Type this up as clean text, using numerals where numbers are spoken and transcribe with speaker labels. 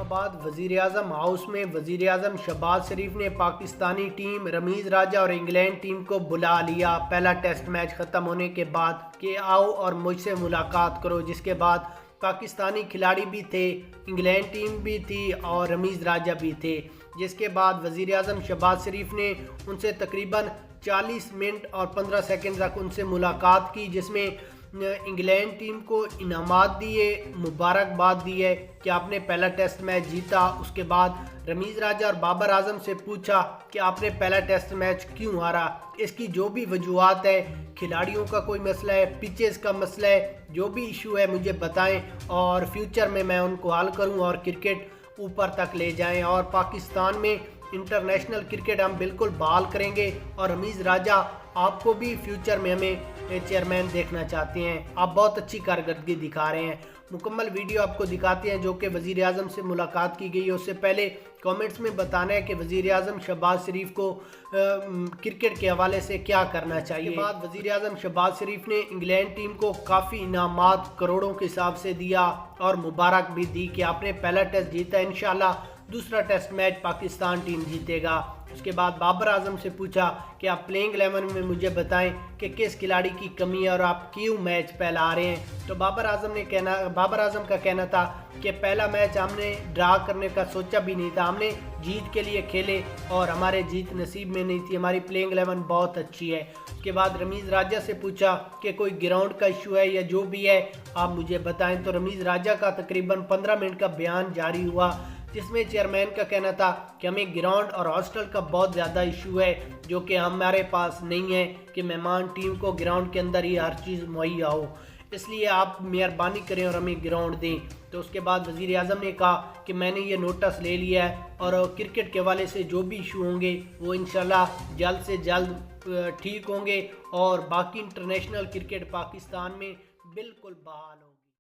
Speaker 1: बाद वज़ीर आज़म हाउस में वज़ीर आज़म शहबाज शरीफ ने पाकिस्तानी टीम, रमीज़ राजा और इंग्लैंड टीम को बुला लिया पहला टेस्ट मैच ख़त्म होने के बाद कि आओ और मुझसे मुलाकात करो। जिसके बाद पाकिस्तानी खिलाड़ी भी थे, इंग्लैंड टीम भी थी और रमीज़ राजा भी थे। जिसके बाद वज़ीर आज़म शहबाज शरीफ ने उनसे तकरीबन 40 मिनट और 15 सेकंड तक उनसे मुलाकात की, जिसमें इंग्लैंड टीम को इनामात दिए, मुबारकबाद दी है कि आपने पहला टेस्ट मैच जीता। उसके बाद रमीज़ राजा और बाबर आजम से पूछा कि आपने पहला टेस्ट मैच क्यों हारा। इसकी जो भी वजूहात है, खिलाड़ियों का कोई मसला है, पिचेस का मसला है, जो भी इशू है मुझे बताएं और फ्यूचर में मैं उनको हल करूं और क्रिकेट ऊपर तक ले जाएं और पाकिस्तान में इंटरनेशनल क्रिकेट हम बिल्कुल बहाल करेंगे। और रमीज़ राजा, आपको भी फ्यूचर में हमें चेयरमैन देखना चाहते हैं, आप बहुत अच्छी कारकर्दगी दिखा रहे हैं। मुकम्मल वीडियो आपको दिखाते हैं जो कि वज़ीर आज़म से मुलाकात की गई है। उससे पहले कमेंट्स में बताना है कि वज़ीर आज़म शहबाज शरीफ को क्रिकेट के हवाले से क्या करना चाहिए। इसके बाद वज़ीर आज़म शहबाज शरीफ ने इंग्लैंड टीम को काफ़ी इनामात करोड़ों के हिसाब से दिया और मुबारक भी दी कि आपने पहला टेस्ट जीता, इंशाल्लाह दूसरा टेस्ट मैच पाकिस्तान टीम जीतेगा। उसके बाद बाबर आजम से पूछा कि आप प्लेइंग 11 में मुझे बताएं कि किस खिलाड़ी की कमी है और आप क्यों मैच पहला रहे हैं। तो बाबर आजम का कहना था कि पहला मैच हमने ड्रा करने का सोचा भी नहीं था, हमने जीत के लिए खेले और हमारे जीत नसीब में नहीं थी, हमारी प्लेइंग 11 बहुत अच्छी है। उसके बाद रमीज़ राजा से पूछा कि कोई ग्राउंड का इशू है या जो भी है आप मुझे बताएं। तो रमीज़ राजा का तकरीबन 15 मिनट का बयान जारी हुआ, जिसमें चेयरमैन का कहना था कि हमें ग्राउंड और हॉस्टल का बहुत ज़्यादा इशू है जो कि हमारे पास नहीं है कि मेहमान टीम को ग्राउंड के अंदर ही हर चीज़ मुहैया हो, इसलिए आप मेहरबानी करें और हमें ग्राउंड दें। तो उसके बाद वज़ीर आज़म ने कहा कि मैंने ये नोटिस ले लिया है और क्रिकेट के हवाले से जो भी इशू होंगे वो इंशाल्लाह जल्द से जल्द ठीक होंगे और बाकी इंटरनेशनल क्रिकेट पाकिस्तान में बिल्कुल बहाल हो।